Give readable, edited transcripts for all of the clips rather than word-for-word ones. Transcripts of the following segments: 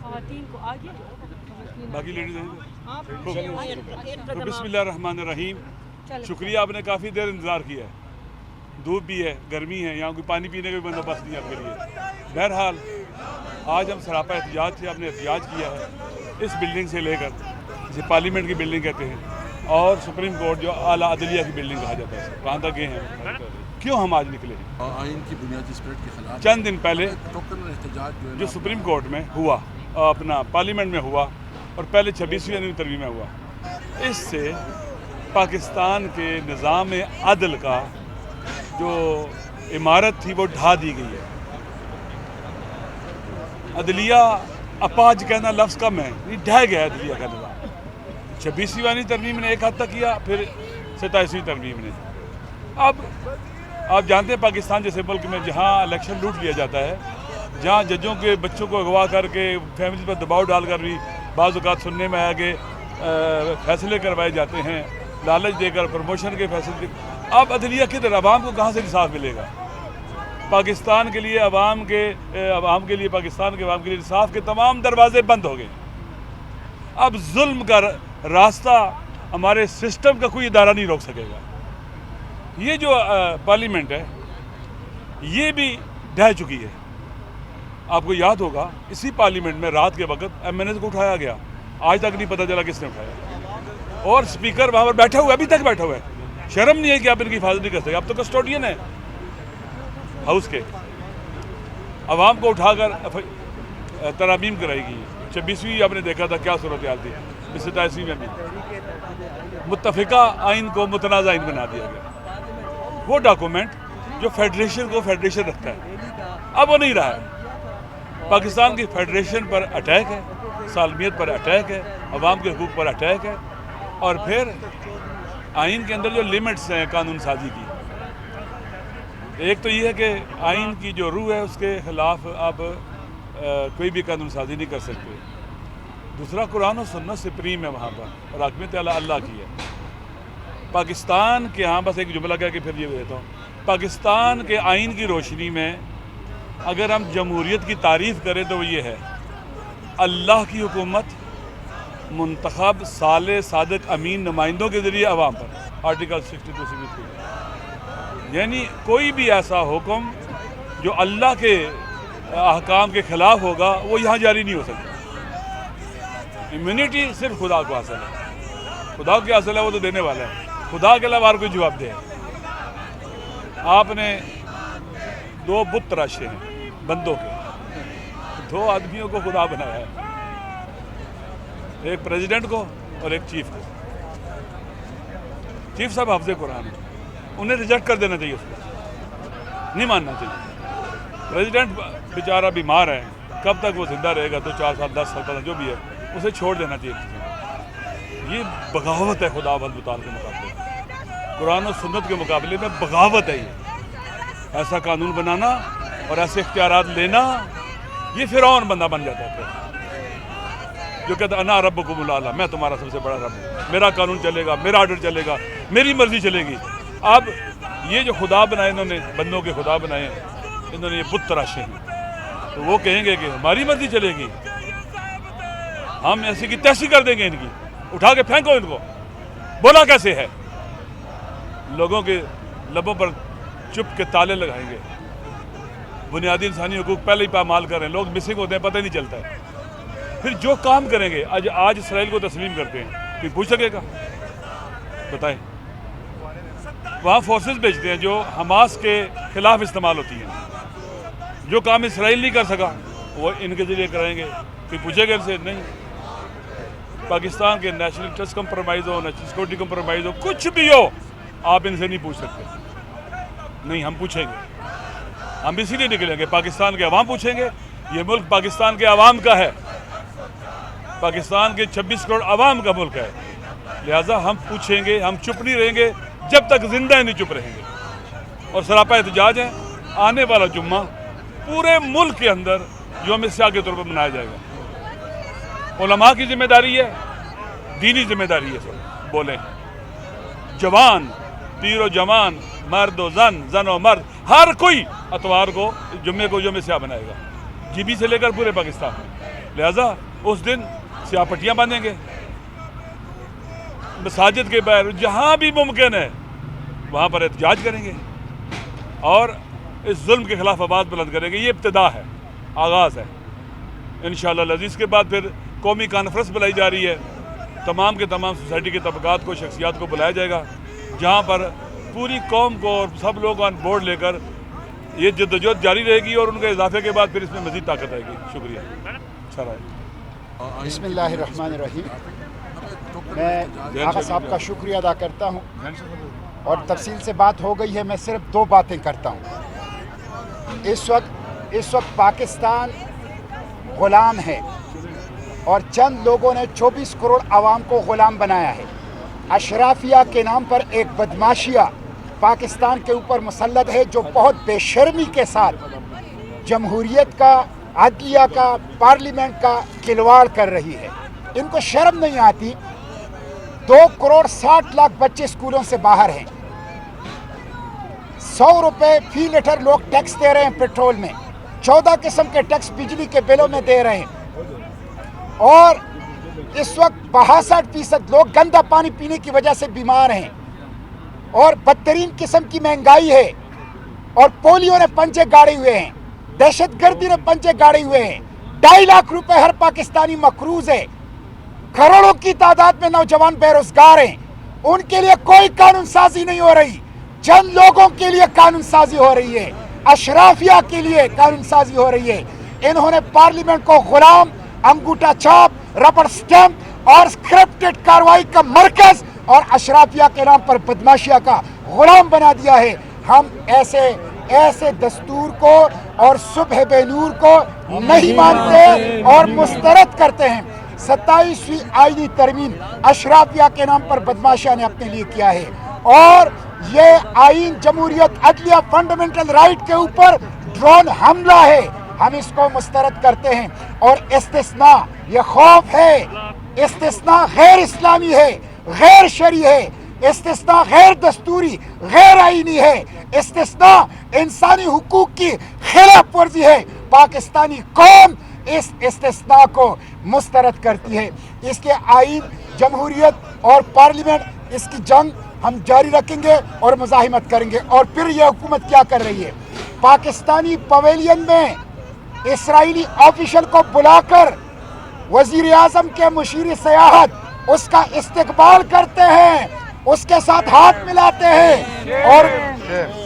خواتین کو آگے باقی لیڈیز ہیں تو بسم اللہ الرحمن الرحیم. شکریہ, آپ نے کافی دیر انتظار کیا ہے, دھوپ بھی ہے, گرمی ہے, یہاں کوئی پانی پینے کا بھی بندوبست نہیں آپ کے لیے. بہرحال آج ہم سراپا احتجاج سے آپ نے احتجاج کیا ہے اس بلڈنگ سے لے کر, جسے پارلیمنٹ کی بلڈنگ کہتے ہیں, اور سپریم کورٹ جو اعلیٰ عدلیہ کی بلڈنگ کہا جاتا ہے, وہاں تک گئے ہیں. کیوں ہم آج نکلے ہیں؟ آئین کی بنیادی اسپرٹ کے خلاف چند دن پہلے ٹوکن احتجاج جو سپریم کورٹ میں ہوا, اپنا پارلیمنٹ میں ہوا, اور پہلے 26ویں جنوری ترمیم میں ہوا, اس سے پاکستان کے نظام عدل کا جو عمارت تھی وہ ڈھا دی گئی ہے. عدلیہ اپاج کہنا لفظ کم ہے, یہ ڈھہ گیا ہے عدلیہ کا نظام. 26ویں ترمیم نے ایک حد تک کیا, پھر 27ویں ترمیم نے. اب آپ جانتے ہیں پاکستان جیسے ملک میں جہاں الیکشن لوٹ لیا جاتا ہے, جہاں ججوں کے بچوں کو اغوا کر کے فیملی پر دباؤ ڈال کر بھی بعض اوقات سننے میں آیا کہ فیصلے کروائے جاتے ہیں, لالچ دے کر پروموشن کے فیصلے. اب عدلیہ کدھر, عوام کو کہاں سے انصاف ملے گا؟ پاکستان کے لیے پاکستان کے عوام کے لیے انصاف کے تمام دروازے بند ہو گئے. اب ظلم کا راستہ ہمارے سسٹم کا کوئی ادارہ نہیں روک سکے گا. یہ جو پارلیمنٹ ہے یہ بھی ڈھہ چکی ہے. آپ کو یاد ہوگا اسی پارلیمنٹ میں رات کے وقت MNAs کو اٹھایا گیا, آج تک نہیں پتہ چلا کس نے اٹھایا, اور اسپیکر وہاں پر بیٹھا ہوا ہے, ابھی تک بیٹھا ہوا ہے. شرم نہیں ہے کہ آپ ان کی حفاظت نہیں کر سکتے؟ آپ تو کسٹوڈین ہیں ہاؤس کے. عوام کو اٹھا کر ترامیم کرائی گئی. 26ویں آپ نے دیکھا تھا کیا صورتحال تھی, 27ویں میں بھی متفقہ آئین کو متنازع آئین بنا دیا گیا. وہ ڈاکومنٹ جو فیڈریشن کو فیڈریشن رکھتا ہے اب وہ نہیں رہا ہے. پاکستان کی فیڈریشن پر اٹیک ہے, سالمیت پر اٹیک ہے, عوام کے حقوق پر اٹیک ہے, اور پھر آئین کے اندر جو لیمٹس ہیں قانون سازی کی. ایک تو یہ ہے کہ آئین کی جو روح ہے اس کے خلاف آپ کوئی بھی قانون سازی نہیں کر سکتے. دوسرا قرآن و سنت سپریم ہے وہاں پر, اور حاکمیت اللہ کی ہے. پاکستان کے ہاں بس ایک جملہ کہہ کے پھر یہ دیتا ہوں, پاکستان کے آئین کی روشنی میں اگر ہم جمہوریت کی تعریف کریں تو وہ یہ ہے: اللہ کی حکومت منتخب صالح صادق امین نمائندوں کے ذریعے عوام پر. آرٹیکل 62 یعنی کوئی بھی ایسا حکم جو اللہ کے احکام کے خلاف ہوگا وہ یہاں جاری نہیں ہو سکتا. امیونٹی صرف خدا کو حاصل ہے, خدا کو حاصل ہے, وہ تو دینے والا ہے. خدا کے علاوہ اور کوئی جواب دے. آپ نے 2 بت تراشے ہیں بندوں کے, 2 آدمیوں کو خدا بنایا ہے, ایک پریزیڈنٹ کو اور ایک چیف کو. چیف صاحب حافظ قرآن ہے, انہیں ریجیکٹ کر دینا چاہیے, اس کو نہیں ماننا چاہیے. پریزیڈنٹ بیچارہ بیمار ہے, کب تک وہ زندہ رہے گا, 2 4 سال 10 سال پتہ جو بھی ہے, اسے چھوڑ دینا چاہیے. یہ بغاوت ہے خدا بند مطالع کے مقابلے, قرآن و سنت کے مقابلے میں بغاوت ہے. یہ ایسا قانون بنانا اور ایسے اختیارات لینا, یہ فرعون بندہ بن جاتا ہے جو کہتا ہے انا ربکم الاعلی, میں تمہارا سب سے بڑا رب ہوں, میرا قانون چلے گا, میرا آرڈر چلے گا, میری مرضی چلے گی. اب یہ جو خدا بنائے انہوں نے, بندوں کے خدا بنائے انہوں نے, یہ بت تراشے ہیں, تو وہ کہیں گے کہ ہماری مرضی چلے گی, ہم ایسی کی تیسی کر دیں گے, ان کی اٹھا کے پھینکو ان کو. بولا کیسے ہے؟ لوگوں کے لبوں پر چپ کے تالے لگائیں گے. بنیادی انسانی حقوق پہلے ہی پامال کر رہے ہیں, لوگ مسنگ ہوتے ہیں, پتہ ہی نہیں چلتا ہے. پھر جو کام کریں گے, آج اسرائیل کو تسلیم کرتے ہیں, کوئی پوچھ سکے گا؟ بتائیں. وہاں فورسز بھیجتے ہیں جو حماس کے خلاف استعمال ہوتی ہیں. جو کام اسرائیل نہیں کر سکا وہ ان کے ذریعے کرائیں گے, کوئی پوچھے گا ان سے؟ نہیں. پاکستان کے نیشنل انٹرسٹ کمپرومائز ہو, نیشنل سیکورٹی کمپرومائز ہو, کچھ بھی ہو, آپ ان سے نہیں پوچھ سکتے. نہیں, ہم پوچھیں گے. ہم اسی لیے نکلیں گے, پاکستان کے عوام پوچھیں گے. یہ ملک پاکستان کے عوام کا ہے, پاکستان کے 26 کروڑ عوام کا ملک ہے. لہٰذا ہم پوچھیں گے, ہم چپ نہیں رہیں گے جب تک زندہ نہیں چپ رہیں گے. اور سراپا احتجاج ہے, آنے والا جمعہ پورے ملک کے اندر یوم سیاہ کے طور پر منایا جائے گا. علماء کی ذمہ داری ہے, دینی ذمہ داری ہے. سب بولیں, جوان, پیر و جوان, مرد و زن, زن و مرد, ہر کوئی اتوار کو جمعے کو یوم سیاہ بنائے گا, GB سے لے کر پورے پاکستان میں. لہذا اس دن سیاہ پٹیاں باندھیں گے، مساجد کے باہر جہاں بھی ممکن ہے وہاں پر احتجاج کریں گے اور اس ظلم کے خلاف آواز بلند کریں گے. یہ ابتدا ہے، آغاز ہے. انشاءاللہ العزیز کے بعد پھر قومی کانفرنس بلائی جا رہی ہے. تمام کے تمام سوسائٹی کے طبقات کو، شخصیات کو بلایا جائے گا، جہاں پر پوری قوم کو اور سب لوگ آن بورڈ لے کر یہ جدوجہد جاری رہے گی اور ان کے اضافے کے بعد پھر اس میں مزید طاقت آئے گی. شکریہ. اچھا رہا. بسم اللہ الرحمن الرحیم. میں آقا صاحب کا شکریہ ادا کرتا ہوں اور تفصیل سے بات ہو گئی ہے. میں صرف دو باتیں کرتا ہوں. اس وقت پاکستان غلام ہے اور چند لوگوں نے 24 کروڑ عوام کو غلام بنایا ہے. اشرافیہ کے نام پر ایک بدماشیہ پاکستان کے اوپر مسلط ہے جو بہت بے شرمی کے ساتھ جمہوریت کا، عدلیہ کا، پارلیمنٹ کا کھلواڑ کر رہی ہے. ان کو شرم نہیں آتی. 2 کروڑ 60 لاکھ بچے اسکولوں سے باہر ہیں. 100 روپے فی لیٹر لوگ ٹیکس دے رہے ہیں پیٹرول میں. 14 قسم کے ٹیکس بجلی کے بلوں میں دے رہے ہیں. اور اس وقت 62% لوگ گندا پانی پینے کی وجہ سے بیمار ہیں. اور بدترین قسم کی مہنگائی ہے. اور پولیو نے پنجے گاڑے ہوئے ہیں. دہشت گردی نے پنجے گاڑے ہوئے ہیں. 2.5 لاکھ روپے ہر پاکستانی مقروض ہے. کروڑوں کی تعداد میں نوجوان بے روزگار ہیں. ان کے لیے کوئی قانون سازی نہیں ہو رہی. چند لوگوں کے لیے قانون سازی ہو رہی ہے. اشرافیہ کے لیے قانون سازی ہو رہی ہے. انہوں نے پارلیمنٹ کو غلام، انگوٹھا چھاپ، ربڑ سٹیمپ اور اسکرپٹڈ کارروائی کا مرکز اور اشرافیہ کے نام پر بدماشیہ کا غلام بنا دیا ہے. ہم ایسے دستور کو اور صبح بے نور کو نہیں مانتے اور مسترد کرتے ہیں. 27ویں آئینی ترمیم اشرافیہ کے نام پر بدماشیہ نے اپنے لیے کیا ہے اور یہ آئین جمہوریت، عدلیہ، فنڈامنٹل رائٹ کے اوپر ڈرون حملہ ہے. ہم اس کو مسترد کرتے ہیں. اور استثناء یہ خوف ہے. استثناء غیر اسلامی ہے، غیر شرعی ہے. استثناء غیر دستوری، غیر آئینی ہے. استثناء انسانی حقوق کی خلاف ورزی ہے. پاکستانی قوم اس استثناء کو مسترد کرتی ہے. اس کے آئین، جمہوریت اور پارلیمنٹ، اس کی جنگ ہم جاری رکھیں گے اور مزاحمت کریں گے. اور پھر یہ حکومت کیا کر رہی ہے؟ پاکستانی پویلین میں اسرائیلی آفیشل کو بلا کر وزیر اعظم کے مشیر سیاحت اس کا استقبال کرتے ہیں، اس کے ساتھ ہاتھ ملاتے ہیں.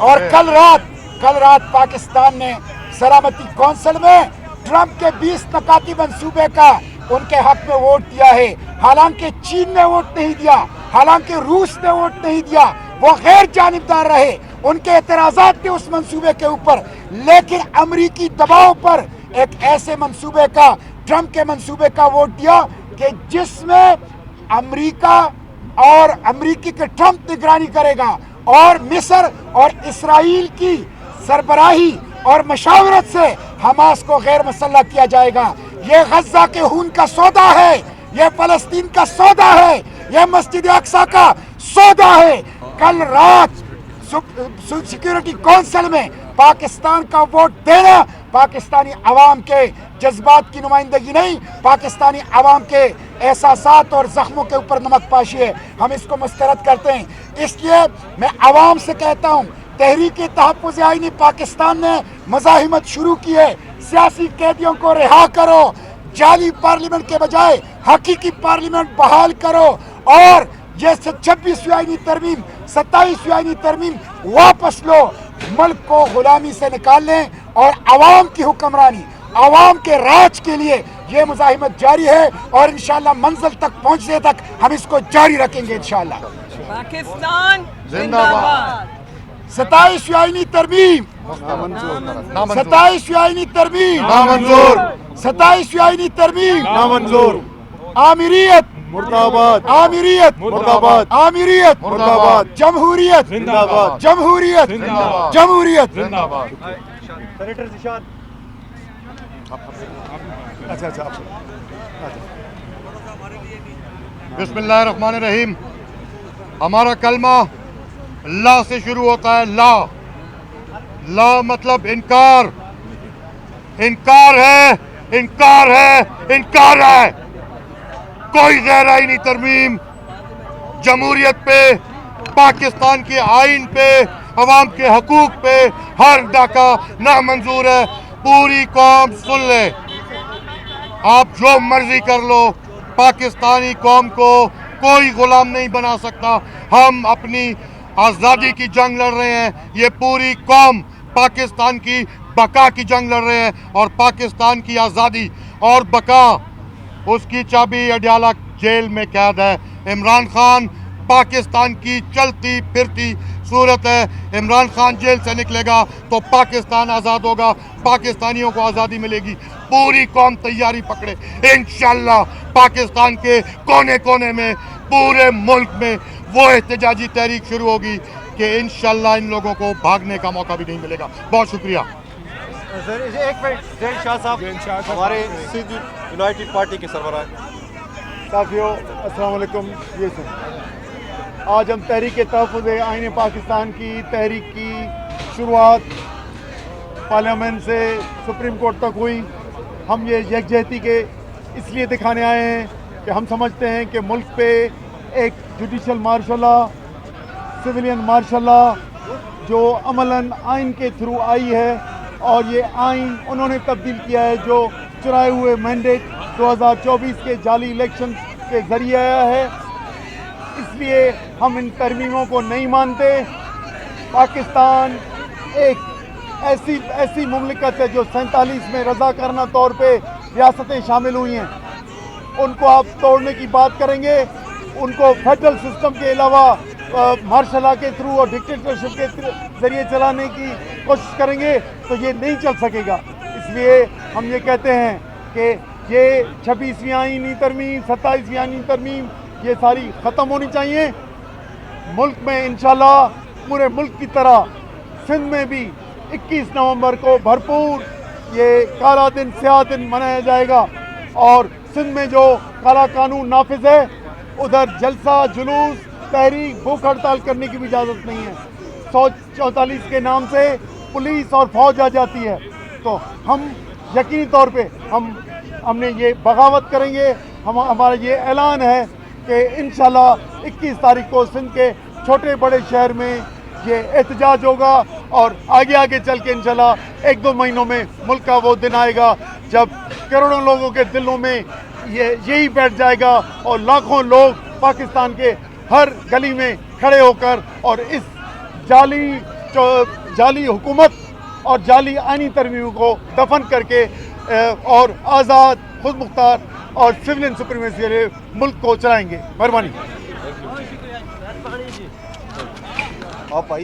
اور کل رات پاکستان نے سلامتی کونسل میں ٹرمپ کے 20 نکاتی منصوبے کا ان کے حق میں ووٹ دیا ہے. حالانکہ چین نے ووٹ نہیں دیا، حالانکہ روس نے ووٹ نہیں دیا. وہ غیر جانبدار رہے. ان کے اعتراضات تھے اس منصوبے کے اوپر، لیکن امریکی دباؤ پر ایک ایسے منصوبے کا، ٹرمپ کے منصوبے کا ووٹ دیا کہ جس میں امریکہ اور امریکی کے ٹرمپ نگرانی کرے گا اور مصر اور اسرائیل کی سربراہی اور مشاورت سے حماس کو غیر مسلح کیا جائے گا. یہ غزہ کے خون کا سودا ہے، یہ فلسطین کا سودا ہے، یہ مسجد اقصی کا سودا ہے. کل رات سیکیورٹی کونسل میں پاکستان کا ووٹ دینا پاکستانی عوام کے جذبات کی نمائندگی نہیں، پاکستانی عوام کے احساسات اور زخموں کے اوپر نمک پاشی ہے. ہم اس کو مسترد کرتے ہیں. اس لیے میں عوام سے کہتا ہوں، تحریک تحفظ آئینی پاکستان نے مزاحمت شروع کی ہے. سیاسی قیدیوں کو رہا کرو، جعلی پارلیمنٹ کے بجائے حقیقی پارلیمنٹ بحال کرو اور یہ 26ویں آئینی ترمیم، 27ویں آئینی ترمیم واپس لو. ملک کو غلامی سے نکال لیں اور عوام کی حکمرانی، عوام کے راج کے لیے یہ مزاحمت جاری ہے اور انشاءاللہ منزل تک پہنچنے تک ہم اس کو جاری رکھیں گے انشاءاللہ. پاکستان زندہ باد. 27ویں آئینی ترمیم، 27ویں آئینی ترمیم نامنظور، 27ویں آئینی ترمیم نامنظور. آمیریت مرد آباد، آمیریت مرد آباد، آمیریت مرد آباد، جمہوریت زندہ آباد، جمہوریت زندہ آباد، جمہوریت. زندہ آباد. بسم اللہ الرحمن الرحیم. ہمارا کلمہ لا سے شروع ہوتا ہے. لا مطلب انکار. انکار ہے انکار ہے کوئی غیر آئینی ترمیم جمہوریت پہ، پاکستان کے آئین پہ، عوام کے حقوق پہ ہر ڈاکہ نامنظور ہے۔ پوری قوم سن لے، آپ جو مرضی کر لو، پاکستانی قوم کو کوئی غلام نہیں بنا سکتا۔ ہم اپنی آزادی کی جنگ لڑ رہے ہیں، یہ پوری قوم پاکستان کی بقا کی جنگ لڑ رہے ہیں، اور پاکستان کی آزادی اور بقا اس کی چابی اڈیالہ جیل میں قید ہے۔ عمران خان پاکستان کی چلتی پھرتی صورت ہے۔ عمران خان جیل سے نکلے گا تو پاکستان آزاد ہوگا، پاکستانیوں کو آزادی ملے گی۔ پوری قوم تیاری پکڑے، انشاءاللہ پاکستان کے کونے کونے میں، پورے ملک میں وہ احتجاجی تحریک شروع ہوگی کہ انشاءاللہ ان لوگوں کو بھاگنے کا موقع بھی نہیں ملے گا۔ بہت شکریہ۔ سر ایک منٹ، زین شاہ صاحب ہمارے سندھ یونائٹڈ پارٹی کے سربراہ۔ ساتھیوں السلام علیکم۔ یہ سن، آج ہم تحریک تحفظ آئین پاکستان کی تحریک کی شروعات پارلیمنٹ سے سپریم کورٹ تک ہوئی۔ ہم یہ یکجہتی کے اس لیے دکھانے آئے ہیں کہ ہم سمجھتے ہیں کہ ملک پہ ایک judicial martial law, civilian martial law جو عملاً آئین کے تھرو آئی ہے، اور یہ آئین انہوں نے تبدیل کیا ہے جو چرائے ہوئے مینڈیٹ 2024 کے جعلی الیکشن کے ذریعے آیا ہے۔ اس لیے ہم ان ترمیموں کو نہیں مانتے۔ پاکستان ایک ایسی مملکت ہے جو 47 میں رضاکارانہ طور پہ ریاستیں شامل ہوئی ہیں، ان کو آپ توڑنے کی بات کریں گے، ان کو فیڈرل سسٹم کے علاوہ مارشل لا کے تھرو اور ڈکٹیٹرشپ کے ذریعے چلانے کی کوشش کریں گے تو یہ نہیں چل سکے گا۔ اس لیے ہم یہ کہتے ہیں کہ یہ 26ویں آئینی ترمیم، 27ویں آئینی ترمیم یہ ساری ختم ہونی چاہیے۔ ملک میں انشاءاللہ پورے ملک کی طرح سندھ میں بھی 21 نومبر کو بھرپور یہ کالا دن، سیاہ دن منایا جائے گا، اور سندھ میں جو کالا قانون نافذ ہے ادھر جلسہ، جلوس، تحریک، بھوک ہڑتال کرنے کی بھی اجازت نہیں ہے۔ 144 کے نام سے پولیس اور فوج آ جاتی ہے، تو ہم یقینی طور پہ ہم نے یہ بغاوت کریں گے۔ ہمارا یہ اعلان ہے کہ انشاءاللہ 21 تاریخ کو سندھ کے چھوٹے بڑے شہر میں یہ احتجاج ہوگا، اور آگے چل کے انشاءاللہ 1-2 مہینوں میں ملک کا وہ دن آئے گا جب کروڑوں لوگوں کے دلوں میں یہی بیٹھ جائے گا، اور لاکھوں لوگ پاکستان کے ہر گلی میں کھڑے ہو کر اور اس جعلی حکومت اور جعلی آئینی ترمیموں کو دفن کر کے اور آزاد، خود مختار اور سویلین سپریمیسی والے ملک کو چلائیں گے۔ مہربانی۔